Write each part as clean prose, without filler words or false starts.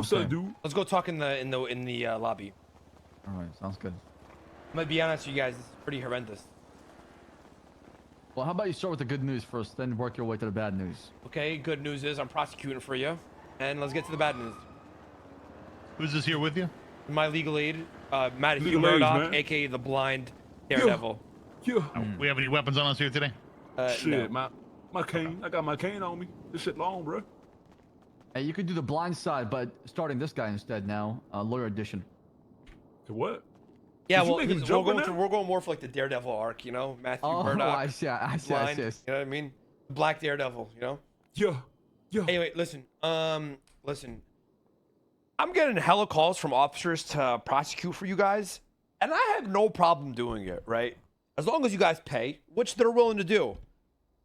What's up, dude? Let's go talk in the lobby. All right, sounds good. I'm gonna be honest with you guys, this is pretty horrendous. Well, how about you start with the good news first, then work your way to the bad news. Okay, good news is I'm prosecuting for you, and let's get to the bad news. Who's this here with you? My legal aid, Matthew Legal aids, Murdoch, man. aka the Blind Daredevil. Yeah. We have any weapons on us here today? Shit, No. my cane. I got my cane on me. This shit long, bro. Hey, you could do the blind side, but starting this guy instead now, lawyer edition. To what? Yeah, Did you well, make him jump in there? we're going more for like the Daredevil arc, you know, Matthew Oh, Murdoch. I see, I see, Blind, I see. you know what I mean? Black Daredevil, you know. Yeah. Yeah. Anyway, listen. Listen. I'm getting hella calls from officers to prosecute for you guys, and I have no problem doing it, right? As long as you guys pay, which they're willing to do.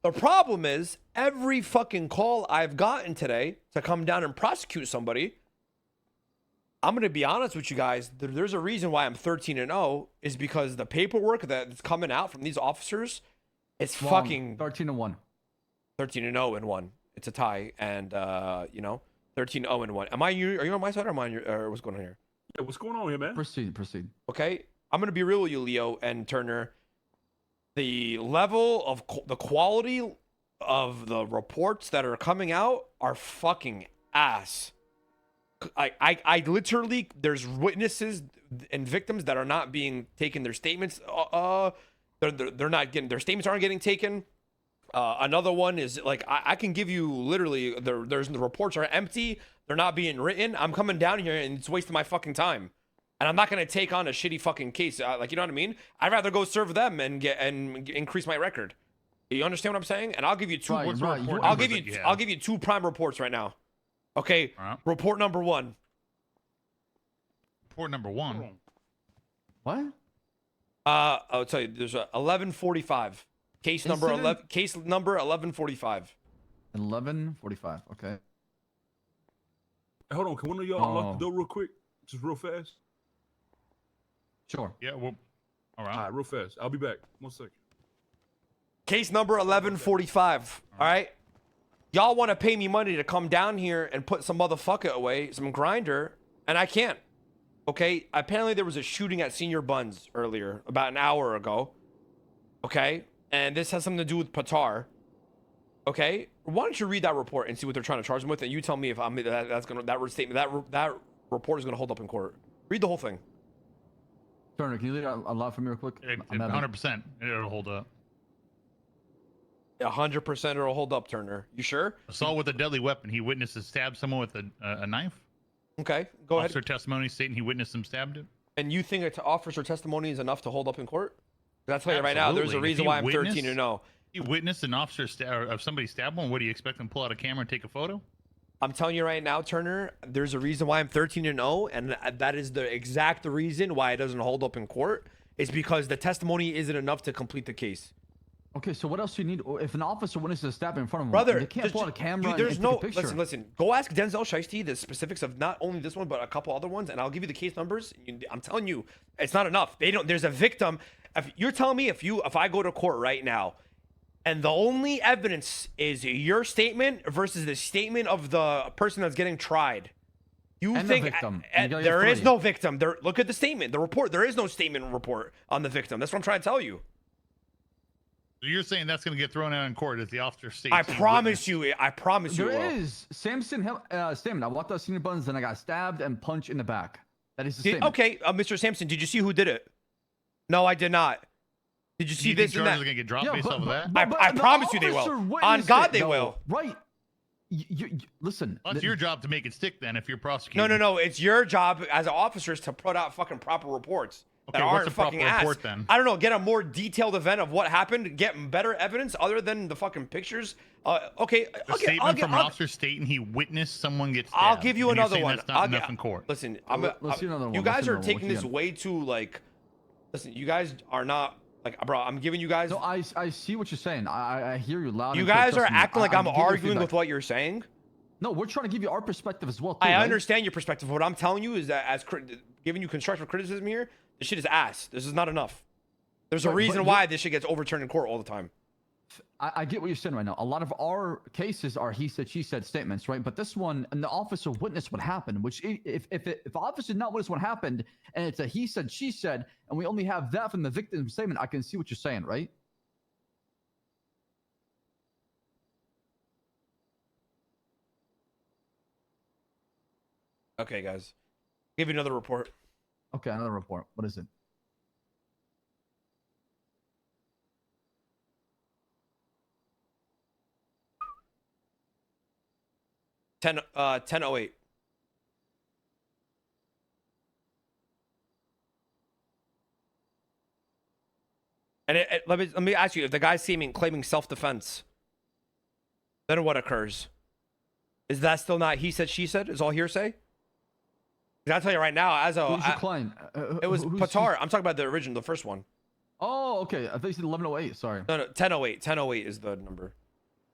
The problem is every fucking call I've gotten today to come down and prosecute somebody, I'm going to be honest with you guys, there's a reason why I'm 13-0 is because the paperwork that's coming out from these officers is fucking 13-1. 13-0 and 1. It's a tie, and you know, 13-0 and 1. Are you on my side or am I on your, or what's going on here? Yeah, what's going on here, man? Proceed. Okay, I'm gonna be real with you, Leo and Turner. The level of the quality of the reports that are coming out are fucking ass. I literally, there's witnesses and victims that are not being taken. Their statements, they're not getting, their statements aren't getting taken. Another one is like, I can give you literally, the reports are empty. They're not being written. I'm coming down here and it's wasting my fucking time. And I'm not going to take on a shitty fucking case. Like, you know what I mean? I'd rather go serve them and increase my record. You understand what I'm saying? And I'll give you two. Right. I'll give you two prime reports right now. Okay. Right. Report number 1. Report number 1. What? I'll tell you. There's a 1145. Case number 11. Case number 1145. 11:45. Okay. Hey, hold on. Can one of y'all unlock the door real quick? Just real fast. Sure. Yeah, well, all right. All right, real fast. I'll be back. 1 second. Case number 1145. All right. Y'all want to pay me money to come down here and put some motherfucker away, some grinder, and I can't. Okay. Apparently there was a shooting at Senior Buns earlier, about an hour ago. Okay. And this has something to do with Patar. Okay. Why don't you read that report and see what they're trying to charge him with, and you tell me if that report is gonna hold up in court. Read the whole thing. Turner, can you read a lot for me real quick? 100%. It'll hold up. 100% it'll hold up, Turner. You sure? Assault with a deadly weapon. He witnessed stab someone with a knife. Okay, go ahead. Officer testimony stating he witnessed him stabbed him. And you think it officer testimony is enough to hold up in court? That's tell you right now. There's a reason why I'm 13-0. You witnessed an officer of somebody stab one. What do you expect them to pull out a camera and take a photo? I'm telling you right now, Turner. There's a reason why I'm 13-0, and that is the exact reason why it doesn't hold up in court. It's because the testimony isn't enough to complete the case. Okay, so what else do you need? If an officer witnesses a stab in front of him, Brother, they can't pull out a camera and there's take no a picture. listen. Go ask Denzel Shiesty the specifics of not only this one but a couple other ones, and I'll give you the case numbers. I'm telling you, it's not enough. They don't. There's a victim. If you're telling me if I go to court right now, and the only evidence is your statement versus the statement of the person that's getting tried, you and think the victim. There is no victim. Look at the statement, the report. There is no statement report on the victim. That's what I'm trying to tell you. So you're saying that's going to get thrown out in court if the officer states. I promise you. I promise you. There is Samson statement. I walked out Senior Buns and I got stabbed and punched in the back. That is the statement. Okay, Mr. Sampson, did you see who did it? No, I did not. Did you see you this think and charges that? are going to get dropped based off of that? I promise you they will. On God, they will. Right. You listen. Well, it's your job to make it stick then if you're prosecuting. No. It's your job as officers to put out fucking proper reports. Okay, that what's aren't a proper fucking report ass. then? I don't know. Get a more detailed event of what happened. Get better evidence other than the fucking pictures. Okay. A statement from an officer stating he witnessed someone get stabbed. I'll give you and you're another saying one. That's not enough in court. Listen, let's see another one. You guys are taking this way too like. Listen, you guys are not like, bro. I'm giving you guys. No, I see what you're saying. I hear you loud. You guys are acting like I'm arguing with what you're saying. No, we're trying to give you our perspective as well. Too, I right? understand your perspective. What I'm telling you is that as giving you constructive criticism here, this shit is ass. This is not enough. There's a reason why this shit gets overturned in court all the time. I get what you're saying right now. A lot of our cases are he said, she said statements, right? But this one, and the officer witnessed what happened. Which, if the officer did not witness what happened, and it's a he said, she said, and we only have that from the victim's statement, I can see what you're saying, right? Okay, guys. Give you another report. Okay, another report. What is it? Ten 10:08. And let me ask you: if the guy's claiming self-defense, then what occurs? Is that still not he said, she said? Is all hearsay? 'Cause I'll tell you right now, as a Who's your client? it was Patar. I'm talking about the original, the first one. Oh, okay. I thought you said 1108. Sorry. No, 10:08. 10:08 is the number.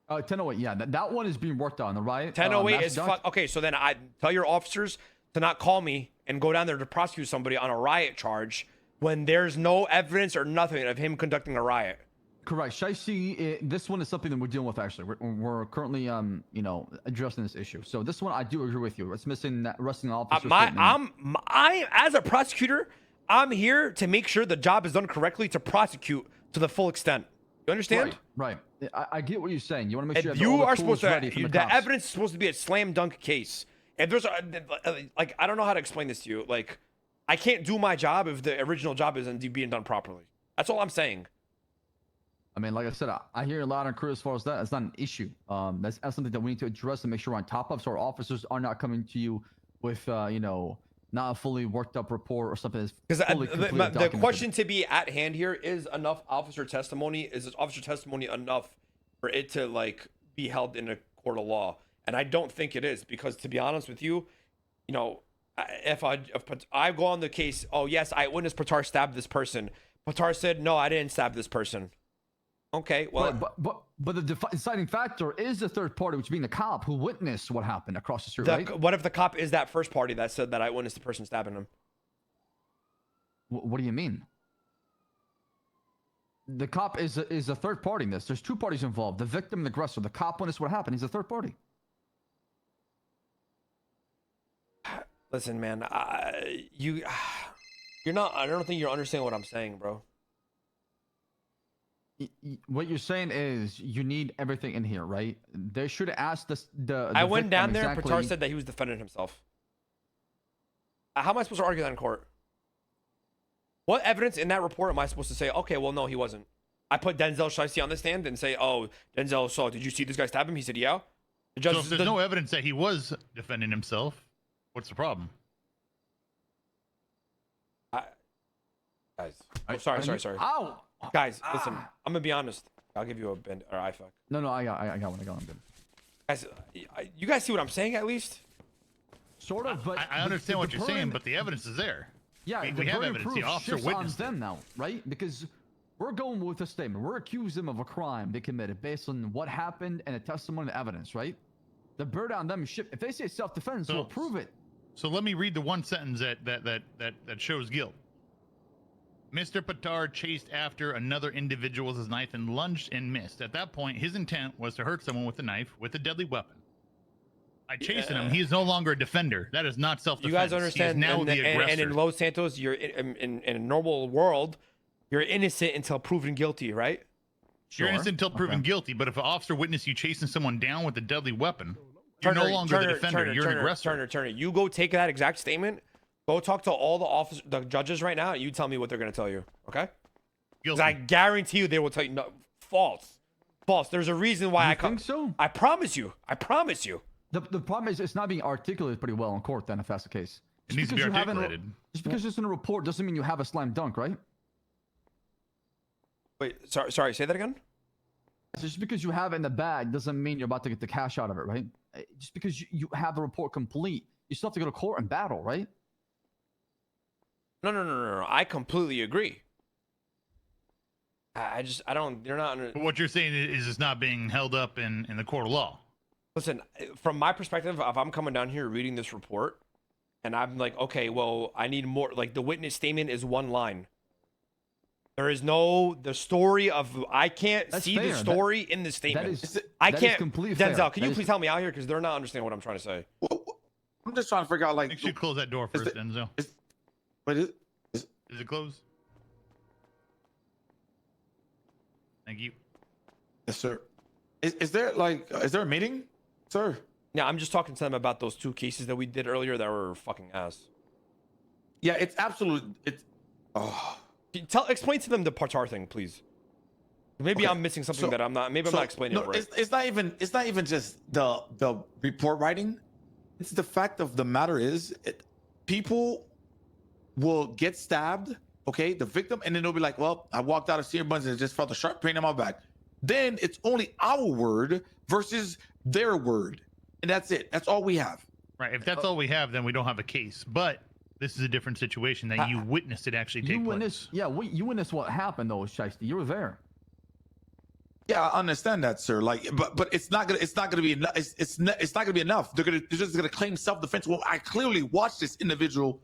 1008. Yeah, that one is being worked on, right? 10:08 is fuck. Okay, so then I tell your officers to not call me and go down there to prosecute somebody on a riot charge when there's no evidence or nothing of him conducting a riot. Correct. Shaisi, this one is something that we're dealing with. Actually, we're currently addressing this issue. So this one, I do agree with you. It's missing that arresting officer. I as a prosecutor, I'm here to make sure the job is done correctly to prosecute to the full extent. You understand? Right. I get what you're saying. You want to make sure If you have all you the are tools supposed to, ready from the cops. evidence is supposed to be a slam dunk case. If there's like, I don't know how to explain this to you. Like, I can't do my job if the original job isn't being done properly. That's all I'm saying. I mean, like I said, I hear a lot on crew as far as that. It's not an issue. That's something that we need to address and make sure we're on top of, so our officers are not coming to you with, not a fully worked up report or something that's Because fully completely the documented. question to be at hand here is enough officer testimony. Is this officer testimony enough for it to like be held in a court of law? And I don't think it is, because to be honest with you, if I go on the case, oh yes, eyewitness Patar stabbed this person. Patar said, no, I didn't stab this person. Okay, well, but the deciding factor is the third party, which being the cop who witnessed what happened across the street, right? what if the cop is that first party that said that I witnessed the person stabbing him? What do you mean? The cop is a third party in this. There's two parties involved: the victim and the aggressor. The cop witnessed what happened. He's a third party. Listen, man, you're not. I don't think you're understanding what I'm saying, bro. What you're saying is you need everything in here, right? They should have asked the I went down there exactly. and Patar said that he was defending himself. How am I supposed to argue that in court? What evidence in that report am I supposed to say, okay, well, no, he wasn't? I put Denzel Shaisi on the stand and say, oh, Denzel, so did you see this guy stab him? He said, yeah. The judge, so if there's no evidence that he was defending himself, what's the problem? Guys, sorry. Ow! Guys, listen, I'm gonna be honest. I'll give you a bend or eye fuck. No, I got one. I'm good. Guys, you guys see what I'm saying at least? Sort of, but I understand what you're saying, but the evidence is there. Yeah, we have evidence. The officer witnessed them now, right? Because we're going with a statement. We're accusing them of a crime they committed based on what happened and the testimony and evidence, right? The burden on them is ship. If they say self-defense, we'll prove it. So let me read the one sentence that shows guilt. Mr. Patar chased after another individual with his knife and lunged and missed. At that point, his intent was to hurt someone with a knife with a deadly weapon. By chasing him, he is no longer a defender. That is not self-defense. You guys understand? He is now the aggressor. And in Los Santos, you're in a normal world, you're innocent until proven guilty, right? You're innocent until proven guilty. But if an officer witnessed you chasing someone down with a deadly weapon, you're no longer the defender. You're an aggressor. Turner, you go take that exact statement. Go talk to all the judges right now, and you tell me what they're gonna tell you, okay? Because I guarantee you they will tell you no, false. There's a reason why I think so. I promise you. The problem is it's not being articulated pretty well in court. Then, if that's the case, it needs to be articulated. Just because it's in a report doesn't mean you have a slam dunk, right? Wait, sorry. Say that again. Just because you have it in the bag doesn't mean you're about to get the cash out of it, right? Just because you have the report complete, you still have to go to court and battle, right? No. I completely agree. I don't. You're not. But what you're saying is it's not being held up in the court of law. Listen, from my perspective, if I'm coming down here reading this report, and I'm like, okay, well, I need more. Like the witness statement is one line. There is no the story of I can't That's see the fair. story in the statement. I that is can't. completely Denzel, fair. can you please help me out here because they're not understanding what I'm trying to say. Well, I'm just trying to figure out, like, Make sure you close that door first, Denzel. but Is it closed? Thank you. yes, sir. Is there a meeting, sir? Yeah, I'm just talking to them about those 2 cases that we did earlier that were fucking ass. Yeah, it's absolute. It's oh. Explain to them the Partar thing, please. Maybe I'm missing something that I'm not. Maybe I'm not explaining it right. It's not even just the report writing. It's the fact of the matter is, people will get stabbed. Okay, the victim, and then they'll be like, "Well, I walked out of Senior Buns and just felt a sharp pain in my back." Then it's only our word versus their word, and that's it. That's all we have. Right. If that's all we have, then we don't have a case. But this is a different situation that you witnessed it actually take place. Yeah, you witnessed what happened though, Shiesty. You were there. Yeah, I understand that, sir. Like, but it's not gonna be enough. It's not gonna be enough. They're just gonna claim self-defense. Well, I clearly watched this individual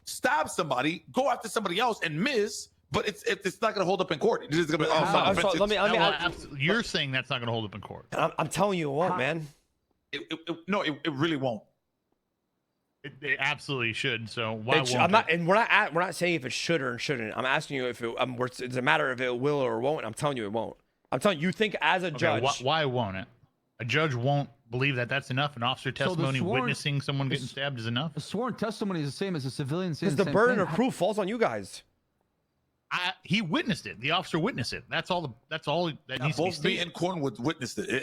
stab somebody, go after somebody else, and miss. But it's not gonna hold up in court. It's just gonna be self-defense. You're saying that's not gonna hold up in court. I'm telling you what, man. It really won't. It absolutely should. So why won't I'm not, it? and we're not saying if it should or shouldn't. I'm asking you if it's a matter of it will or won't. I'm telling you it won't. I'm telling you think as a judge. Why won't it? A judge won't believe that that's enough. An officer testimony witnessing someone getting stabbed is enough. A sworn testimony is the same as a civilian saying Because the burden of proof falls on you guys. He witnessed it. The officer witnessed it. That's all that needs to be Both stated. me and Cornwood witnessed it.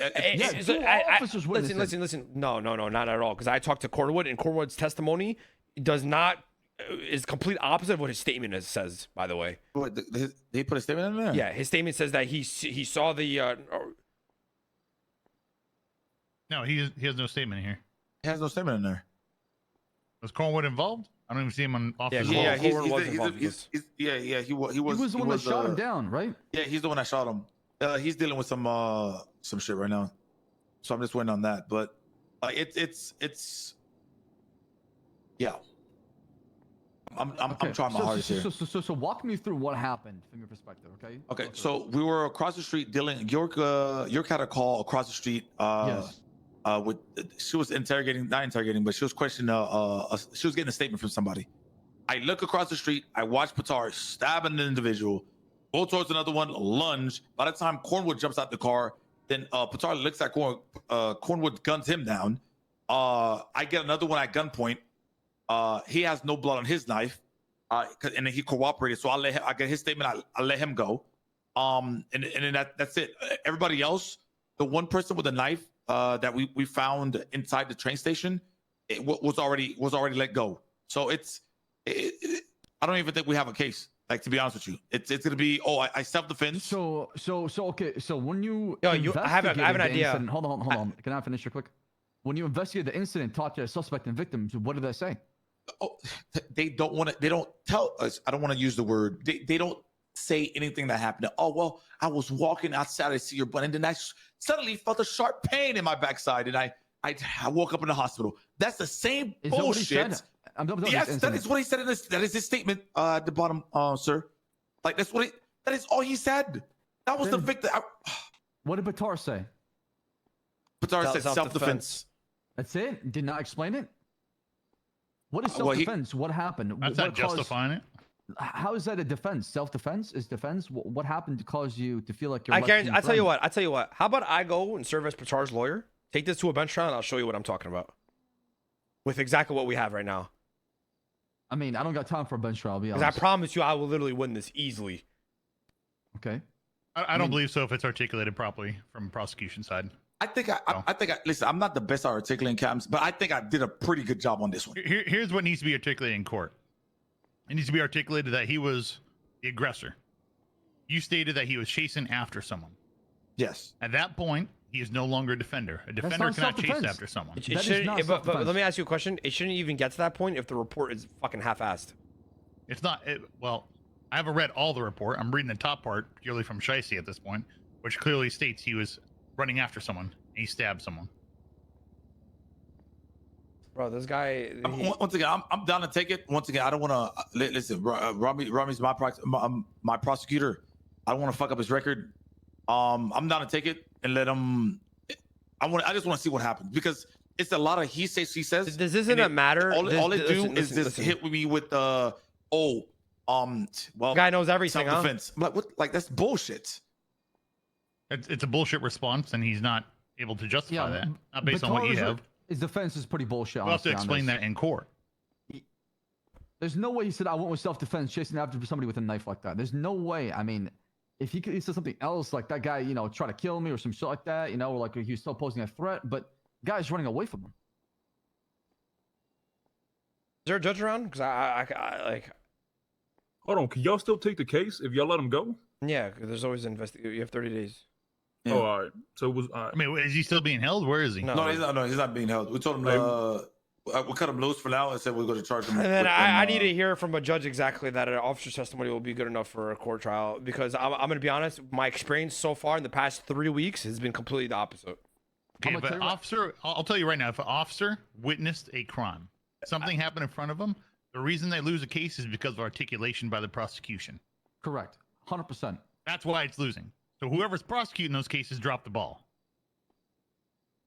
officers witnessed it. Listen. No, not at all. Because I talked to Cornwood, and Cornwood's testimony is complete opposite of what his statement says. By the way, What, they put a statement in there? yeah, his statement says that he saw the. No, he has no statement here. He has no statement in there. Was Cornwood involved? I don't even see him on officer. Yeah, He was the one that shot him down, right? Yeah, he's the one that shot him. He's dealing with some shit right now, so I'm just waiting on that. But it's yeah. I'm trying my hardest here. So walk me through what happened from your perspective, okay? Okay, so we were across the street dealing. York had a call across the street. Yes. With she was not interrogating, but she was questioning. She was getting a statement from somebody. I look across the street. I watch Patar stab an individual, go towards another one, lunge. By the time Cornwood jumps out the car, then Patar looks at Cornwood guns him down. I get another one at gunpoint. He has no blood on his knife, and then he cooperated. So I get his statement. I let him go. And then that's it. Everybody else, the one person with a knife that we found inside the train station, it was already let go. So I don't even think we have a case. Like, to be honest with you, it's gonna be I self-defense. So okay. So when you I have an idea. Incident, hold on. Can I finish real quick? When you investigated the incident, talked to the suspect and victims, what did they say? Oh, they don't tell us. I don't want to use the word. They don't say anything that happened. Oh, well, I was walking outside, I see your butt, and then I suddenly felt a sharp pain in my backside, and I woke up in the hospital. That's the same bullshit. Yes, that is what he said in this. That is his statement at the bottom, sir. Like, that is all he said. That was the victim. What did Patar say? Patar said self-defense. That's it? Did not explain it? What is self-defense? What happened? That's not justifying it. How is that a defense? Self-defense is defense? What happened to cause you to feel like you're I tell you what. How about I go and serve as Patar's lawyer? Take this to a bench trial, and I'll show you what I'm talking about. With exactly what we have right now. I mean, I don't got time for a bench trial, I'll be honest. Because I promise you, I will literally win this easily. Okay. I don't believe so if it's articulated properly from prosecution side. I think listen, I'm not the best at articulating cams, but I think I did a pretty good job on this one. Here's what needs to be articulated in court. It needs to be articulated that he was the aggressor. You stated that he was chasing after someone. Yes. At that point, he is no longer a defender. A defender cannot chase after someone. But let me ask you a question. It shouldn't even get to that point if the report is fucking half-assed. It's not. Well, I haven't read all the report. I'm reading the top part purely from Shiesty at this point, which clearly states he was running after someone and he stabbed someone. Bro, this guy. Once again, I'm down to take it. Once again, I don't want to listen. Ramee's my prosecutor. I don't want to fuck up his record. I'm down to take it and let him. I just want to see what happens because it's a lot of he says, she says. This isn't a matter. All it do listen, is just hit me with well, guy knows everything. Self-defense. Huh? Like that's bullshit. It's a bullshit response, and he's not able to justify that. Not based on what you have. His defense is pretty bullshit. We'll have to explain that in court. There's no way he said I went with self-defense chasing after somebody with a knife like that. There's no way. I mean, if he said something else like that guy, try to kill me or some shit like that, or like he was still posing a threat, but the guy's running away from him. Is there a judge around? Because I like. Hold on, can y'all still take the case if y'all let him go? Yeah, there's always You have 30 days. Yeah. Oh, all right. So it was. All right. I mean, is he still being held? Where is he? No, he's not. No, he's not being held. We told him we cut him loose for now and said we're going to charge him. And then I need to hear from a judge exactly that an officer's testimony will be good enough for a court trial because I'm going to be honest. My experience so far in the past 3 weeks has been completely the opposite. Okay, if an officer, I'll tell you right now, if an officer witnessed a crime, something happened in front of them, the reason they lose a case is because of articulation by the prosecution. Correct. 100%. That's why it's losing. So whoever's prosecuting those cases dropped the ball.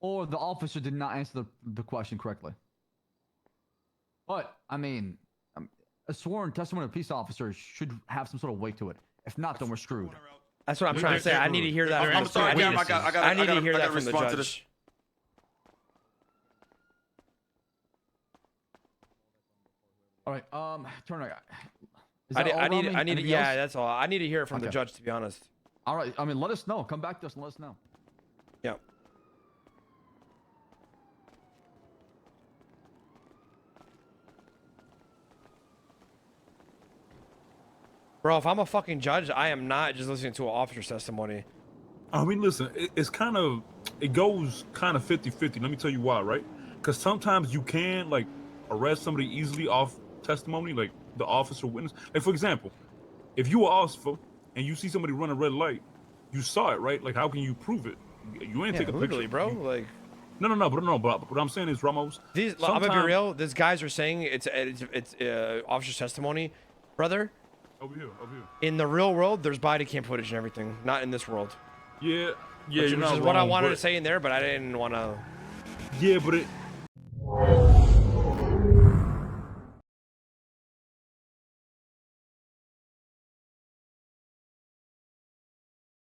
Or the officer did not answer the question correctly. But, I mean, a sworn testimony of a police officer should have some sort of weight to it. If not, then we're screwed. That's what I'm trying to say. I need to hear that from the judge. I need to hear that from the judge. All right, Turner. I need yeah, that's all. I need to hear it from the judge, to be honest. All right, I mean, let us know. Come back to us and let us know. Yeah. Bro, if I'm a fucking judge, I am not just listening to an officer's testimony. I mean, listen, it goes kind of 50-50. Let me tell you why, right? Because sometimes you can, like, arrest somebody easily off testimony, like the officer witness. Like, for example, if you were officer and you see somebody run a red light, you saw it, right? Like, how can you prove it? You ain't take a picture, bro. Like, no. But what I'm saying is, Ramos. I'm gonna be real. These guys are saying it's officer's testimony, brother. Over here. In the real world, there's body cam footage and everything. Not in this world. Yeah. Which is what I wanted to say in there, but I didn't want to. Yeah, but